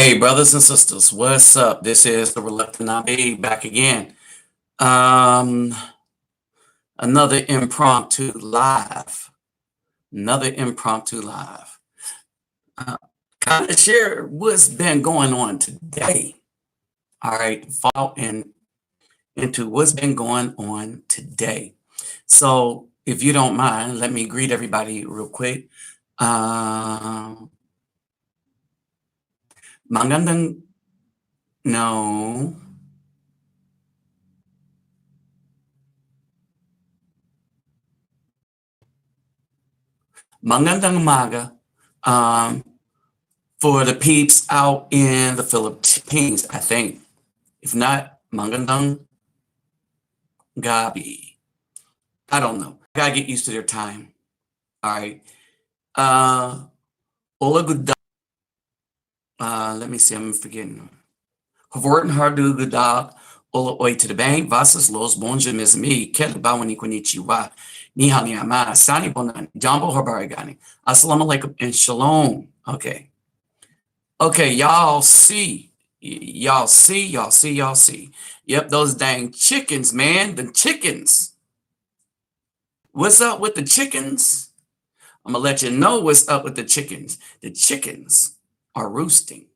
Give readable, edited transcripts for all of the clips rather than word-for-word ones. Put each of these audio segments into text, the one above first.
Hey, brothers and sisters, what's up? This is the Reluctant Nabi back again. Um, another impromptu live. Another impromptu live. Uh, kind of share what's been going on today. All right, fall into what's been going on today. So, if you don't mind, let me greet everybody real quick. Magandang no. Magandang umaga. For the peeps out in the Philippines, I think. If not, magandang gabi. I don't know. I gotta get used to their time. All right. Ola good. Let me see. I'm forgetting. Havorten hardu gudag. Ola oi to the bank. Vasas los bonja mizmi. Kel bawani konnichiwa. Niha ni ama. Sani bonan. Jambo habarigani. Assalamu alaikum and shalom. Okay. Okay, y'all see. Y'all see. Yep, those dang chickens, man. The chickens. What's up with the chickens? I'm gonna let you know what's up with the chickens. The chickens are roosting.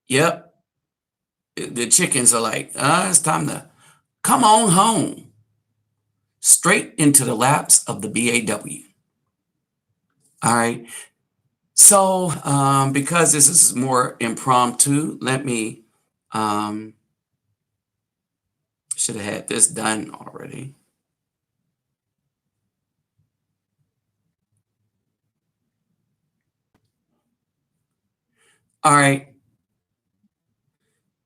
Yep, the chickens are like, it's time to come on home. Straight into the laps of the BAW. All right. So, because this is more impromptu, let me, should have had this done already. All right.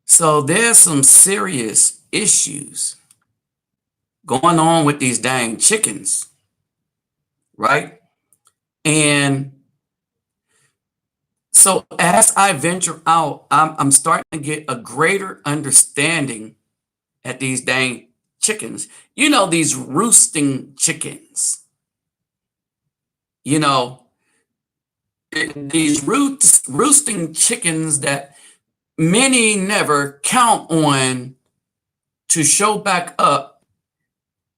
So there's some serious issues going on with these dang chickens, right? And so as I venture out, I'm starting to get a greater understanding at these dang chickens. You know, these roosting chickens. You know, these roosting chickens that many never count on to show back up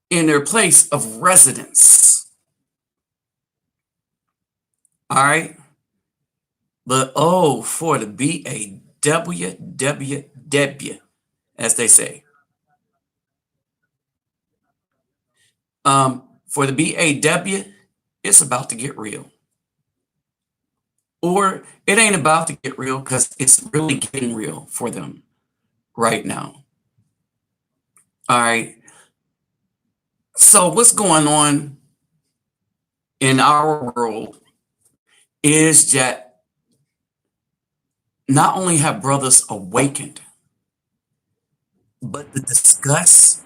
in their place of residence. All right. But oh, for the BAW, as they say. For the BAW, it's about to get real. Or it ain't about to get real because it's really getting real for them right now. All right. So what's going on in our world is that not only have brothers awakened, but the disgust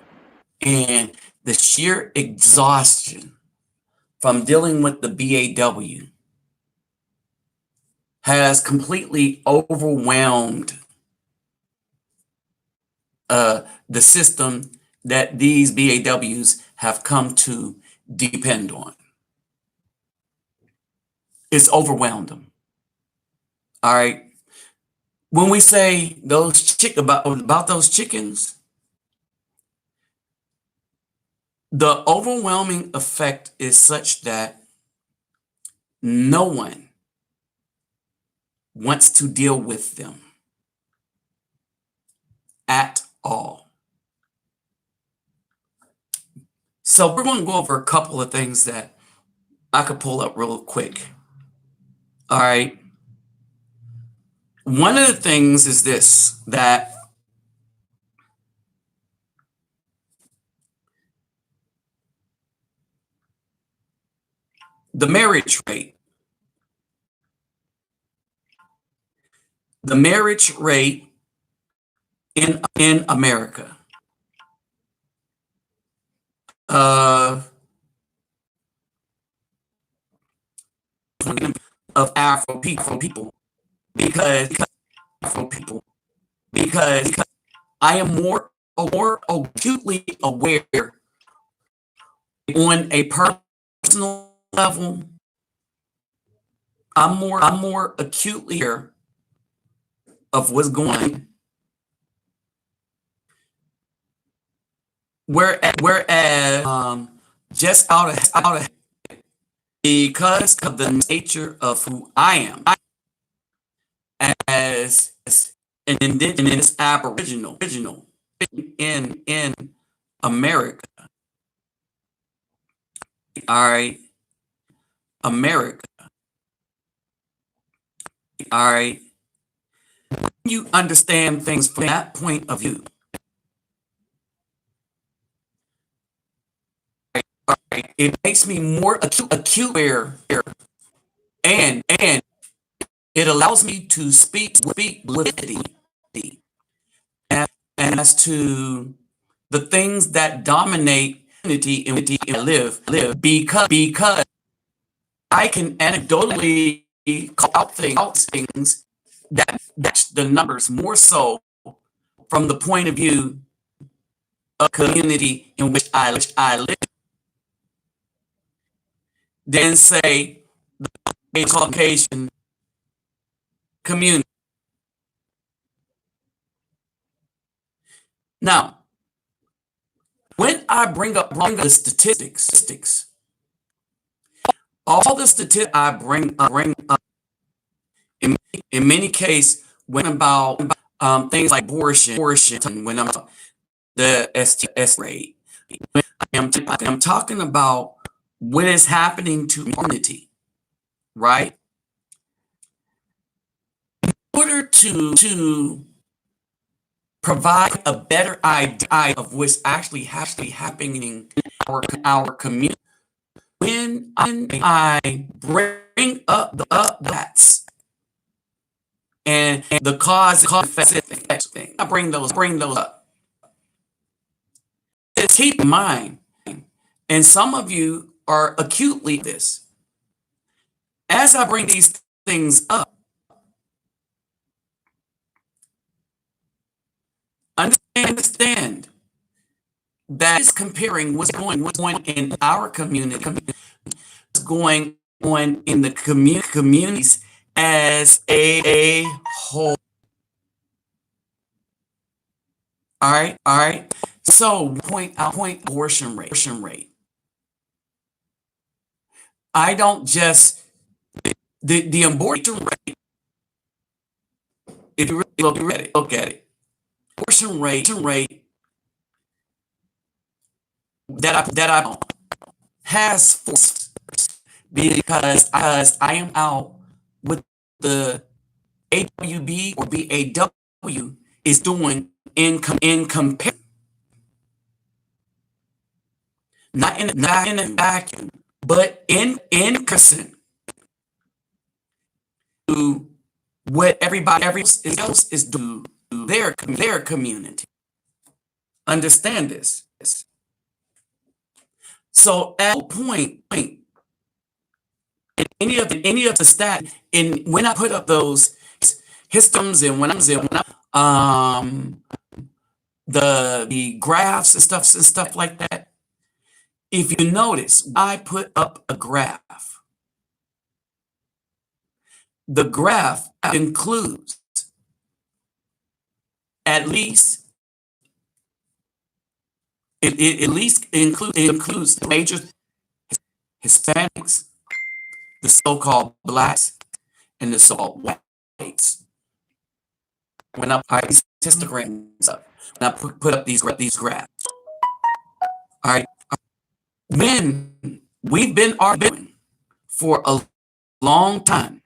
and the sheer exhaustion from dealing with the BAW has completely overwhelmed the system that these BAWs have come to depend on. It's overwhelmed them. All right. When we say those about those chickens, the overwhelming effect is such that no one wants to deal with them at all. So we're going to go over a couple of things that I could pull up real quick. All right. One of the things is this, that the marriage rate in America of Afro people because I am more acutely aware on a personal level. I'm more acutely aware of what's going on. Whereas just out of because of the nature of who I am as an indigenous aboriginal in America. All right, America. All right. You understand things from that point of view. All right. It makes me more acute aware, and it allows me to speak validity and as to the things that dominate unity and live because I can anecdotally call out things that the numbers more so from the point of view of community in which I live than say the Caucasian community. Now, when I bring up the statistics, all the statistics I bring up in many cases when about things like abortion, when I'm the STS rate, I'm talking about what is happening to humanity, right? In order to provide a better idea of what's actually happening in our community, when I bring up that and the cause effect thing, I bring those up. Just keep in mind, and some of you are acutely this. As I bring these things up, understand that is comparing what's going in our community, what's going on in the communities as a whole. All right. So I'll point abortion rate. I don't just the abortion rate. If you really look at it, abortion rate that I has forced because I am out with the AWB or BAW is doing in comparison, not in a vacuum, but in comparison to what everybody else is doing to their community. Understand this. So at that point, in any of the stat, and when I put up those histoms and when I'm the graphs and stuff like that, if you notice, I put up a graph. The graph includes at least it at least includes the major Hispanics, the so-called blacks, and the so-called whites. When I put these histograms up, when I put up these graphs, all right, when we've been arguing for a long time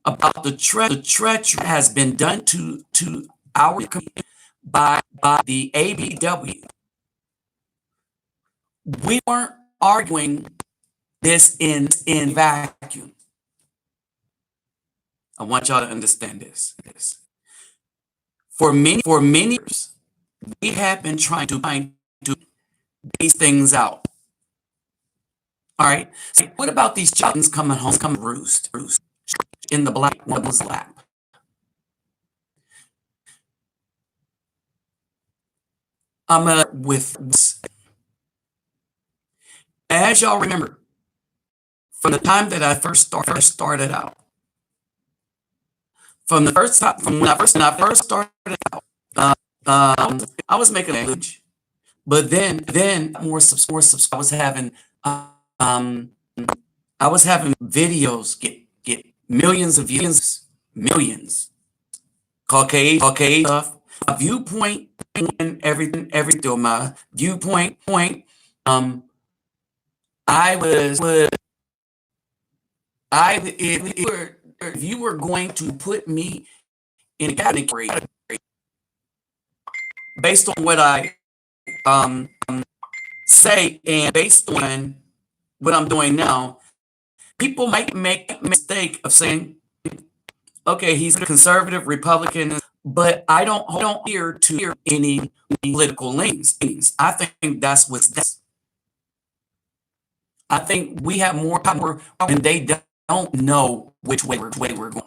about the treachery has been done to our community by the ABW. We weren't arguing this in vacuum. I want y'all to understand this. For many years, we have been trying to these things out. All right. So what about these chickens coming home, roost in the black woman's lap? I'm with, as y'all remember, from the time that I first started out, From the first time, from when I first started out, I was making a language, but then more subs. Um, I was having videos get millions of views, millions. Caucasian stuff, my viewpoint, and everything. My viewpoint point. Um, I was I if you were going to put me in a category based on what I um say and based on what I'm doing now, people might make a mistake of saying, okay, he's a conservative Republican, but I don't hear any political leanings. I think that's what's this. I think we have more power and they don't know which way we're going.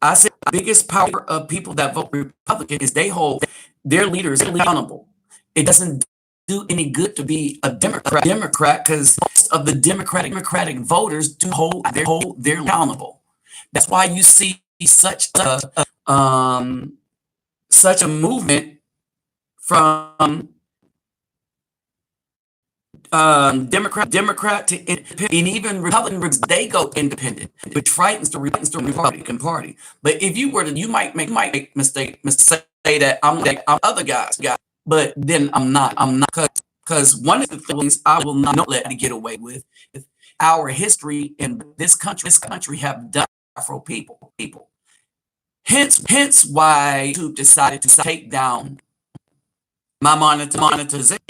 I say the biggest power of people that vote Republican is they hold their leaders accountable. It doesn't do any good to be a Democrat because most of the Democratic voters do hold their accountable. That's why you see such a movement from Democrat to independent, and even Republicans they go independent, which frightens the Republican Party. But if you were to, you might make mistake say that I'm like I'm other guys, but then I'm not because one of the things I will not let it get away with is our history in this country have done Afro people. Hence why YouTube decided to take down my monetization.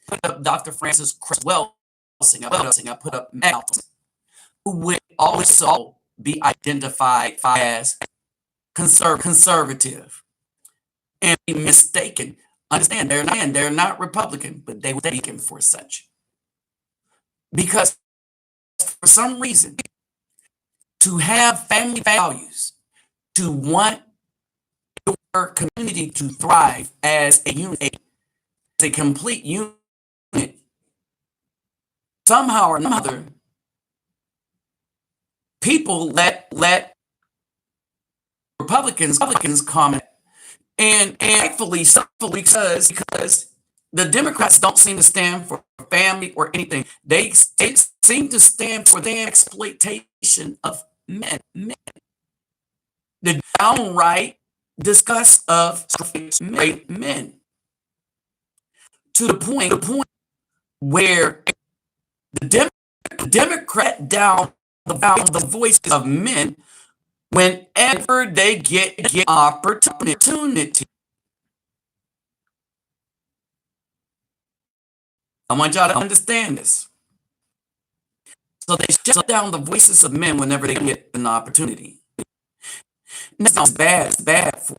Put up Dr. Francis Welsing. I put up Malcolm, who would also be identified as conservative and be mistaken. Understand, they're not Republican, but they were taken for such. Because for some reason, to have family values, to want your community to thrive as a unit, as a complete unit, somehow or another, people let Republicans comment, and rightfully so, because the Democrats don't seem to stand for family or anything. They seem to stand for the exploitation of men. The downright disgust of straight men, to the point where the Democrat down the voices of men whenever they get opportunity. I want y'all to understand this. So they shut down the voices of men whenever they get an opportunity. And that's bad for.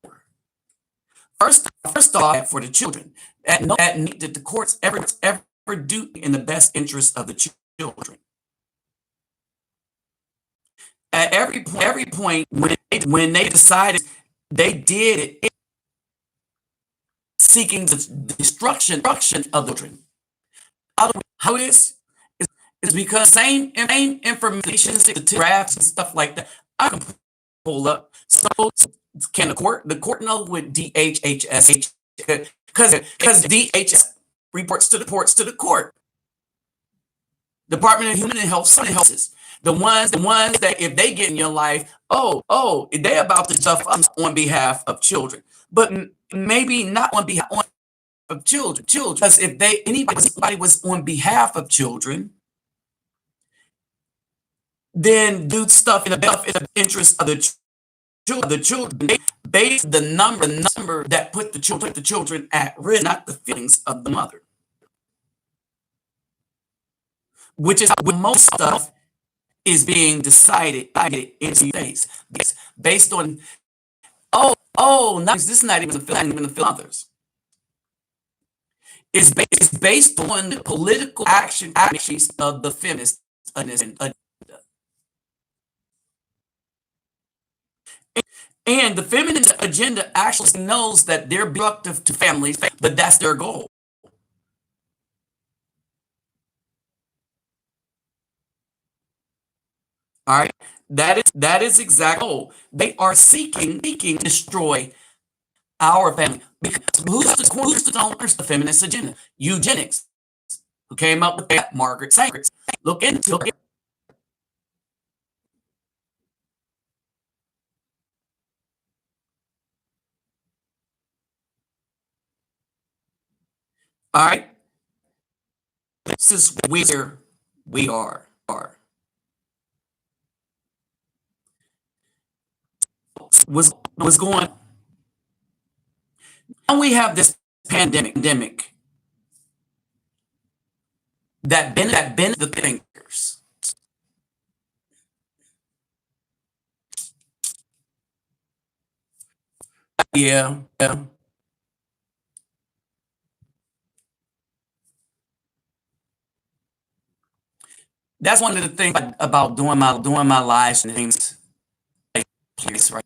First off, for the children, that the courts ever do in the best interest of the children. At every point when they decided they did it, seeking the destruction of the children. How it is because same information, the drafts and stuff like that, I can pull up. So can the court know what DHHS, because DHS reports to the court. Department of Human and Health Services. The ones that if they get in your life, they about to stuff on behalf of children, but maybe not on behalf of children. Because if anybody was on behalf of children, then do stuff in the interest of the children. They base the number that put the children at risk, not the feelings of the mother, which is how most stuff is being decided in the states based on this is not even the others. It's based on the political actions of the feminists agenda. And the feminist agenda actually knows that they're destructive to families, but that's their goal. All right. That is exactly. Oh, they are seeking to destroy our family. Because who's the owners of the feminist agenda? Eugenics. Who came up with that? Margaret Sanger. Look into it. All right. This is where we are. Was going. And we have this pandemic that bent the thinkers. Yeah, yeah. That's one of the things about doing my live streams. Place right.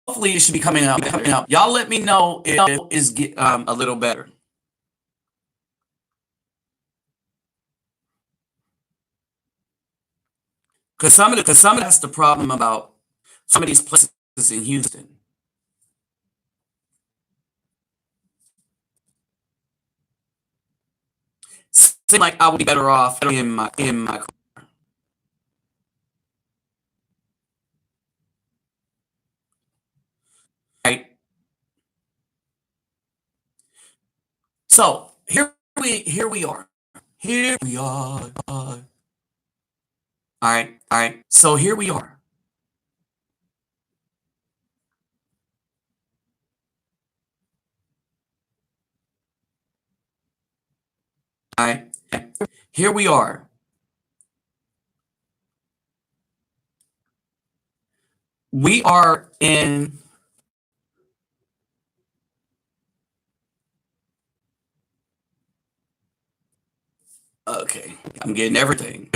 Hopefully, it should be coming up. Y'all let me know if it is a little better. Because some of that's the problem about some of these places in Houston. Seem like I would be better off in my right. So here we are. Here we are. All right. So here we are. All right. Here we are. We are in. Okay, I'm getting everything.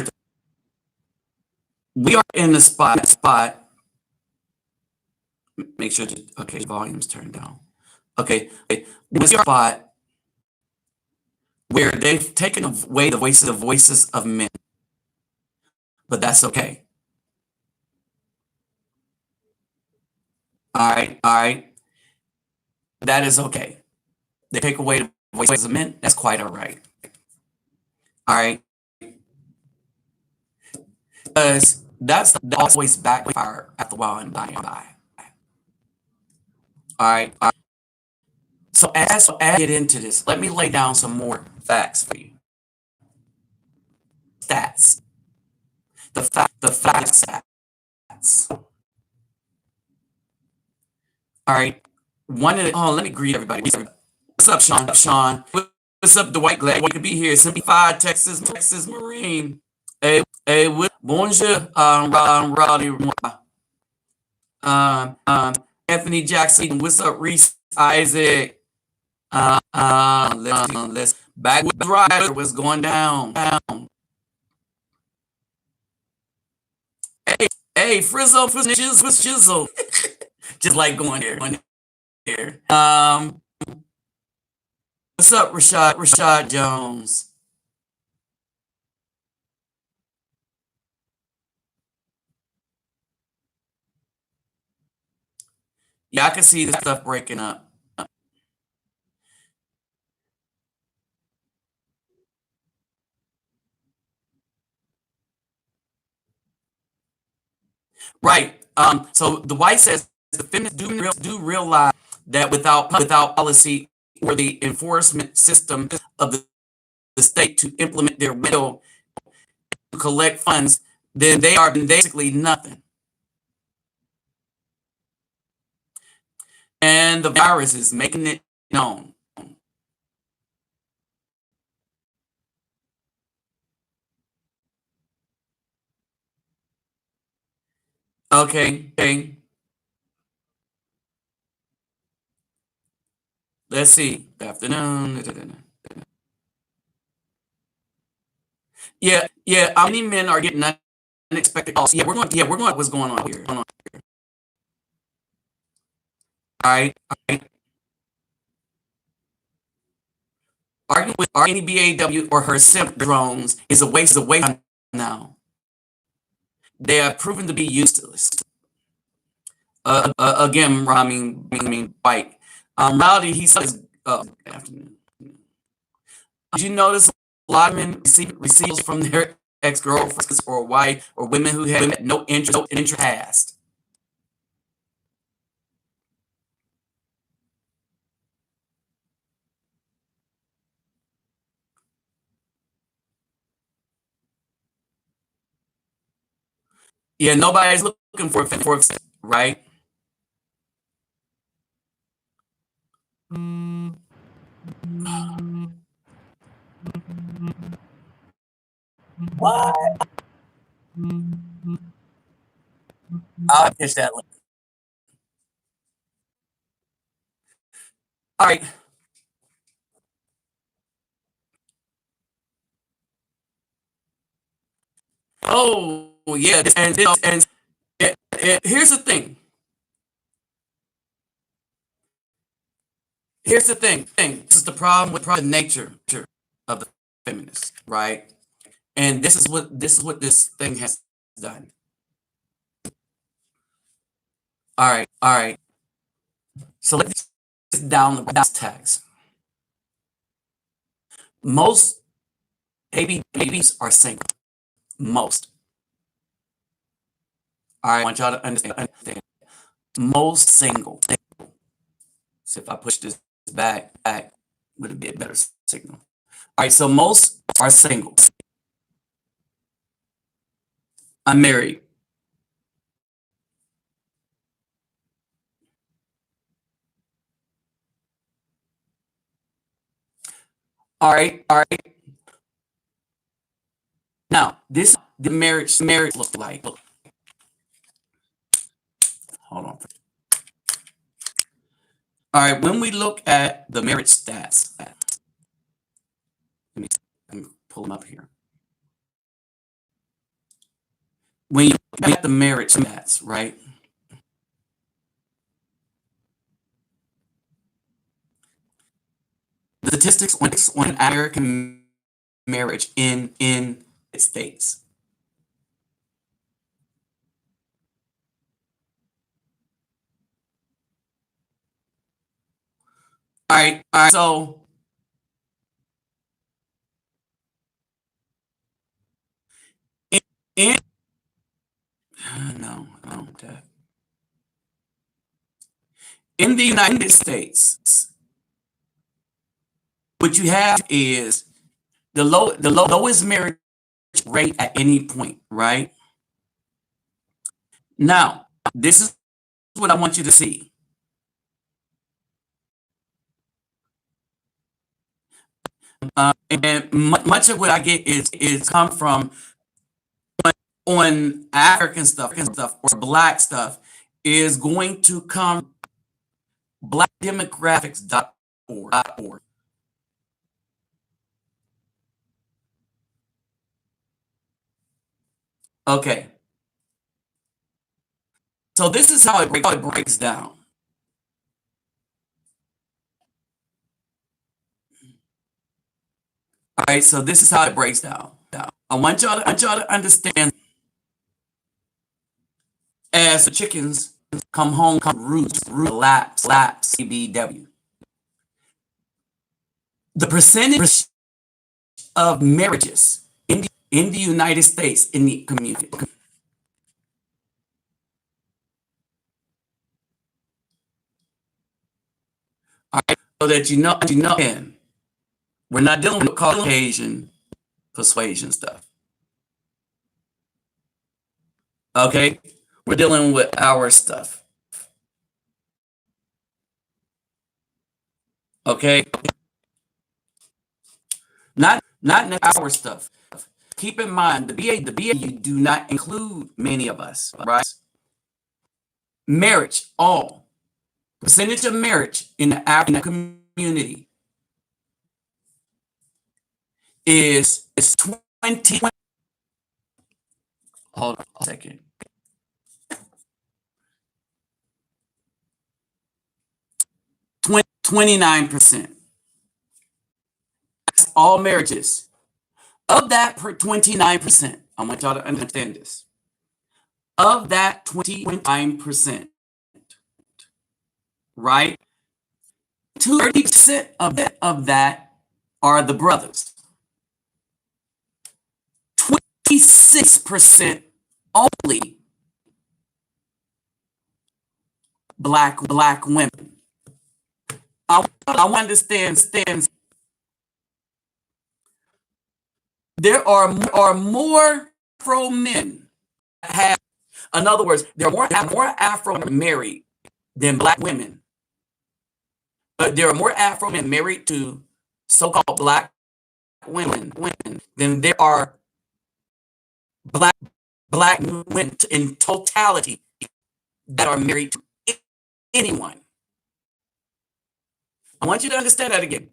We are in the spot. Make sure to okay, volume's turned down. Okay, this spot where they've taken away the voices of men, but that's okay. All right, that is okay. They take away the voices of men. That's quite all right. All right, because that's always backfire after a while and by and by. All right. So as I get into this, let me lay down some more facts for you. Stats. The fact stats. All right. Let me greet everybody. What's up, Sean? What's up, Dwight? Glad you could be here. Simplified Texas Marine. Hey, bonjour, Rowdy. Anthony Jackson. What's up, Reese Isaac? Let's back with the rider. What's going down? Hey, Frizzo, Jizzle. Just like going here. What's up, Rashad Jones? Yeah, I can see the stuff breaking up. Right. So the white says the feminists do realize that without policy or the enforcement system of the state to implement their will to collect funds, then they are basically nothing. And the virus is making it known. Okay. Let's see. Afternoon. Yeah. How many men are getting unexpected calls? We're going. What's going on here? All right. Arguing with any BAW or her simp drones is a waste of now, they have proven to be useless. Again, I mean, white. Rowdy, he says, afternoon. Did you notice a lot of men receive from their ex-girlfriends or wife or women who had no interest past? Yeah, nobody's looking for right? What? I'll catch that. All right. Oh, yeah. And here's the thing. Here's the thing. This is the problem with the nature of the feminists, right? And this is what this thing has done. All right. So let's down the tags. Most babies are single. Most. All right, I want y'all to understand. Most single. So if I push this back, would it be a better signal? All right, so most are single. I'm married. All right. Now, this the marriage look like. Hold on. All right, when we look at the marriage stats, let me pull them up here. When you look at the marriage stats, right? The statistics on American marriage in the States. All right. So in no, in the United States, what you have is the lowest marriage rate at any point, right? Now, this is what I want you to see. And much of what I get is come from on African stuff or black stuff is going to come blackdemographics.org. Okay. So this is how it breaks down. All right, so this is how it breaks down. I want y'all to understand as the chickens come home, come roost, laps, Abw. The percentage of marriages in the United States in the community. All right, so that you know, and we're not dealing with Caucasian persuasion stuff. Okay, we're dealing with our stuff. Okay, not our stuff. Keep in mind the BA you do not include many of us, right? Marriage, all percentage of marriage in the African community is 20. Hold on a second. 29%. That's all marriages. Of that 29%, I want y'all to understand this. Of that 29%, right? 30% of that are the brothers. 26% only black women. I understand there are more Afro men have, in other words, there are more Afro men married than black women. But there are more Afro men married to so-called black women than there are black women in totality that are married to anyone. I want you to understand that again.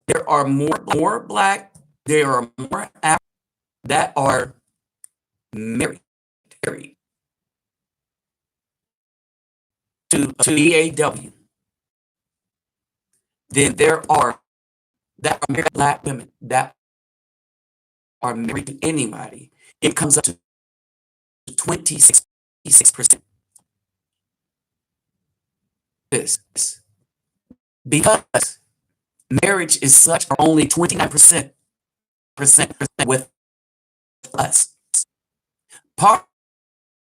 There are more black, there are more Afro that are married to Abw than there are that are married black women that are married to anybody. It comes up to 26%. This because marriage is such only 29% with us. Part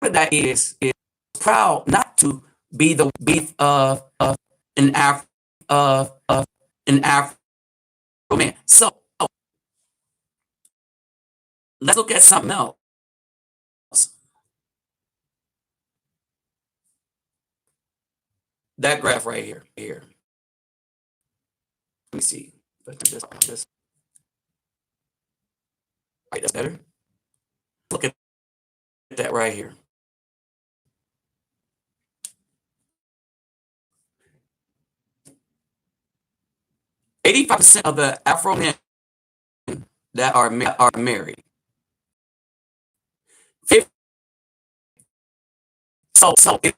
of that is proud not to be the beef of an Afro man. So let's look at something else. That graph right here. Let me see. Let's do this. Right, that's better. Look at that right here. 85% of the Afro men that are married. So if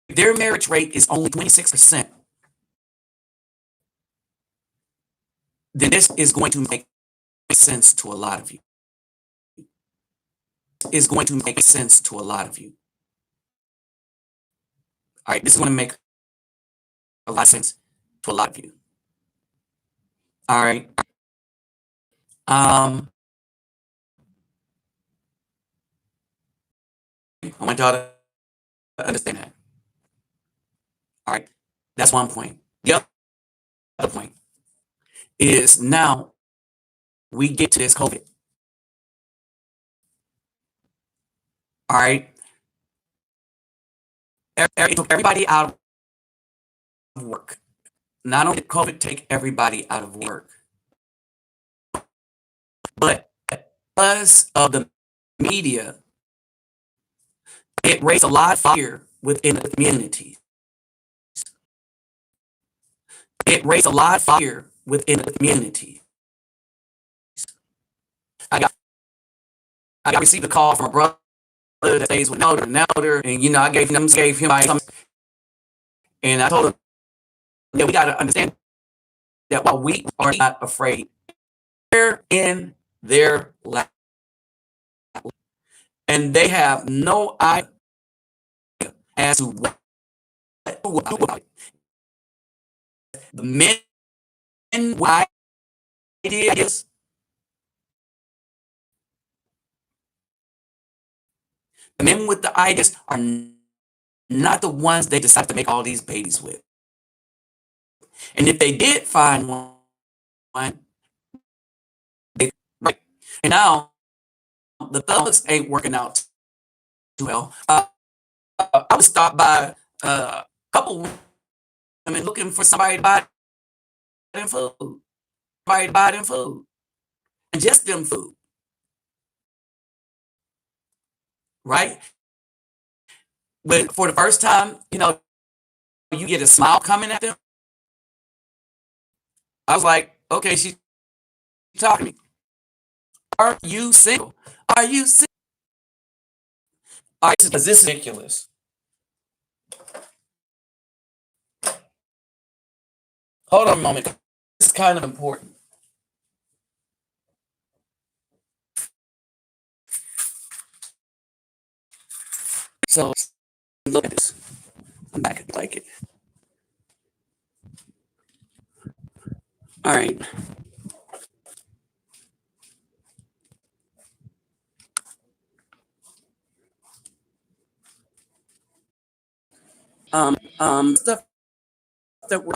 their marriage rate is only 26%, then this is going to make sense to a lot of you. Is going to make sense to a lot of you. All right, this is going to make a lot of sense to a lot of you. All right. I want y'all to understand that. All right, that's one point. The other point is now we get to this COVID. All right, it took everybody out of work. Not only did COVID take everybody out of work, but because of the media, it raised a lot of fear within the community. It raised a lot of fear within the community. I received a call from a brother that stays with an elder, and I gave him something, and I told him, yeah, we got to understand that while we are not afraid, they're in their lap, and they have no idea as to what to do about it. The men ideas, the men with the ideas are not the ones they decide to make all these babies with. And if they did find one, right. And now the fellas ain't working out too well. I was stopped by a couple women looking for somebody to buy them food. Somebody to buy them food. And just them food. Right? But for the first time, you get a smile coming at them. I was like, okay, she's talking to me. Are you single? Are you single? All right, this is ridiculous. Hold on a moment. This is kind of important. So look at this. I'm back at like it. All right. Stuff that we're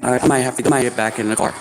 all right, I might get back in the car.